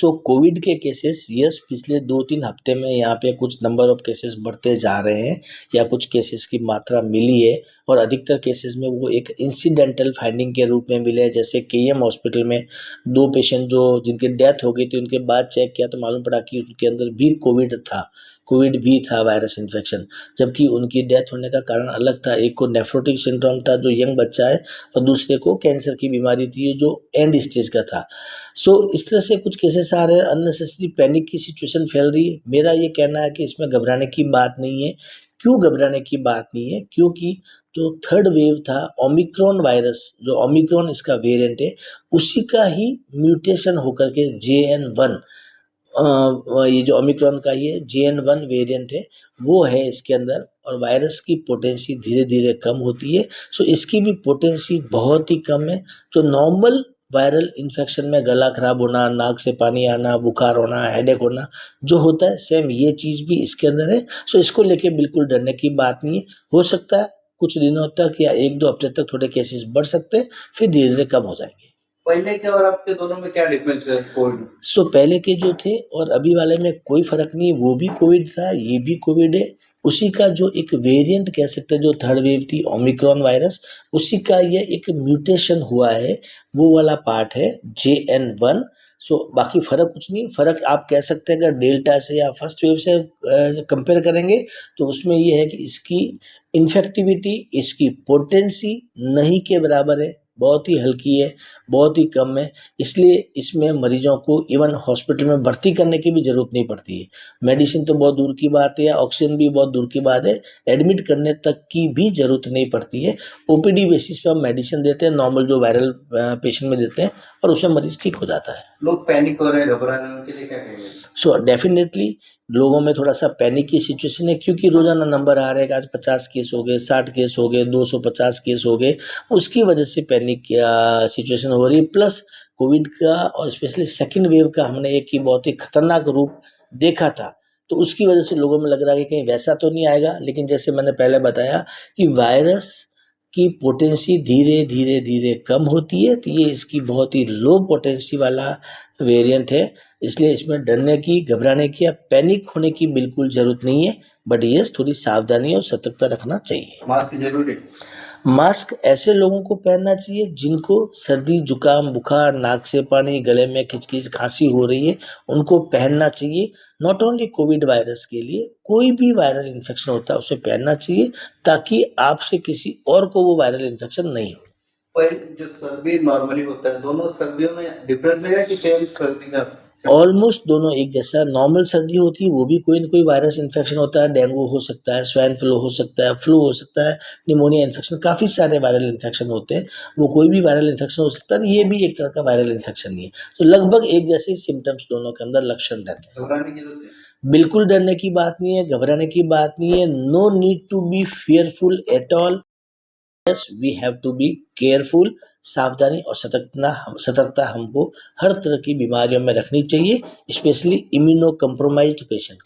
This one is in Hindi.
सो कोविड के केसेस यस पिछले 2-3 हफ्ते में यहाँ पे कुछ नंबर ऑफ केसेस बढ़ते जा रहे हैं या कुछ केसेस की मात्रा मिली है और अधिकतर केसेस में वो एक इंसिडेंटल फाइंडिंग के रूप में मिले हैं। जैसे केईएम हॉस्पिटल में 2 पेशेंट जो जिनकी डेथ हो गई थी उनके बाद चेक किया तो मालूम पड़ा कि उनके अंदर भी कोविड भी था वायरस इन्फेक्शन, जबकि उनकी डेथ होने का कारण अलग था। एक को नेफ्रोटिक सिंड्रोम था जो यंग बच्चा है और दूसरे को कैंसर की बीमारी थी जो एंड स्टेज का था। सो इस तरह से कुछ केसेस आ रहे हैं, अननेसेसरी पैनिक की सिचुएशन फैल रही है। मेरा ये कहना है कि इसमें घबराने की बात नहीं है। क्यों घबराने की बात नहीं है? क्योंकि जो थर्ड वेव था ओमिक्रॉन वायरस, जो ओमिक्रॉन इसका वेरिएंट है, उसी का ही म्यूटेशन होकर के JN1 ये जो ओमिक्रॉन का ये JN1 वेरिएंट है वो है इसके अंदर और वायरस की पोटेंसी धीरे धीरे कम होती है। सो इसकी भी पोटेंसी बहुत ही कम है। जो नॉर्मल वायरल इन्फेक्शन में गला खराब होना, नाक से पानी आना, बुखार होना, हेडेक होना जो होता है, सेम ये चीज़ भी इसके अंदर है। सो इसको लेके बिल्कुल डरने की बात नहीं है। हो सकता है कुछ दिनों तक या 1-2 हफ्ते तक थोड़े केसेस बढ़ सकते हैं, फिर धीरे धीरे कम हो जाएंगे। पहले के और अब के दोनों में क्या डिफरेंस है कोविड? सो पहले के जो थे और अभी वाले में कोई फर्क नहीं है। वो भी कोविड था, ये भी कोविड है। उसी का जो एक वेरिएंट कह सकते हैं, जो थर्ड वेव थी ओमिक्रॉन वायरस, उसी का ये एक म्यूटेशन हुआ है, वो वाला पार्ट है JN1। सो बाकी फर्क कुछ नहीं। फर्क आप कह सकते हैं अगर डेल्टा से या फर्स्ट वेव से कंपेयर करेंगे तो उसमें ये है कि इसकी इन्फेक्टिविटी, इसकी पोटेंसी नहीं के बराबर है, बहुत ही हल्की है, बहुत ही कम है। इसलिए इसमें मरीजों को इवन हॉस्पिटल में भर्ती करने की भी ज़रूरत नहीं पड़ती है। मेडिसिन तो बहुत दूर की बात है, या ऑक्सीजन भी बहुत दूर की बात है, एडमिट करने तक की भी ज़रूरत नहीं पड़ती है। OPD बेसिस पे हम मेडिसिन देते हैं, नॉर्मल जो वायरल पेशेंट में देते हैं और उसमें मरीज़ ठीक हो जाता है। लोग पैनिक हो रहे हैं, घबरा रहे हैं, उनके लिए क्या कहेंगे? सो डेफिनेटली लोगों में थोड़ा सा पैनिक की सिचुएशन है, क्योंकि रोजाना नंबर आ रहे हैं कि आज 50 केस हो गए, 60 केस हो गए, 250 केस हो गए। उसकी वजह से पैनिक सिचुएशन हो रही है। प्लस कोविड का और स्पेशली सेकंड वेव का हमने एक ही बहुत ही खतरनाक रूप देखा था, तो उसकी वजह से लोगों में लग रहा है कि कहीं वैसा तो नहीं आएगा। लेकिन जैसे मैंने पहले बताया कि वायरस की पोटेंसी धीरे धीरे धीरे कम होती है, तो ये इसकी बहुत ही लो पोटेंसी वाला वेरिएंट है। इसलिए इसमें डरने की, घबराने की या पैनिक होने की बिल्कुल ज़रूरत नहीं है। बट यस, थोड़ी सावधानी और सतर्कता रखना चाहिए। मास्क जरूरी? मास्क ऐसे लोगों को पहनना चाहिए जिनको सर्दी, जुकाम, बुखार, नाक से पानी, गले में खिचखिच, खांसी हो रही है, उनको पहनना चाहिए। नॉट ओनली कोविड वायरस के लिए, कोई भी वायरल इन्फेक्शन होता है उसे पहनना चाहिए, ताकि आपसे किसी और को वो वायरल इन्फेक्शन नहीं हो। पहले जो सर्दी नॉर्मली होता है, दोनों सर्दियों में डिफरेंस है कि सेम सर्दी का? ऑलमोस्ट दोनों एक जैसा। नॉर्मल सर्दी होती है वो भी कोई न कोई वायरस इन्फेक्शन होता है, डेंगू हो सकता है, स्वाइन फ्लू हो सकता है, फ्लू हो सकता है, निमोनिया इन्फेक्शन, काफ़ी सारे वायरल इन्फेक्शन होते हैं। वो कोई भी वायरल इन्फेक्शन हो सकता है, ये भी एक तरह का वायरल इन्फेक्शन ही है। तो लगभग एक जैसे सिम्टम्स दोनों के अंदर लक्षण रहते हैं। घबराने की जरूरत है? बिल्कुल डरने की बात नहीं है, घबराने की बात नहीं है। No need to be fearful at all. Yes, we have to be careful. सावधानी और सतर्कता हमको हर तरह की बीमारियों में रखनी चाहिए, स्पेशली इम्यूनो कम्प्रोमाइज्ड पेशेंट।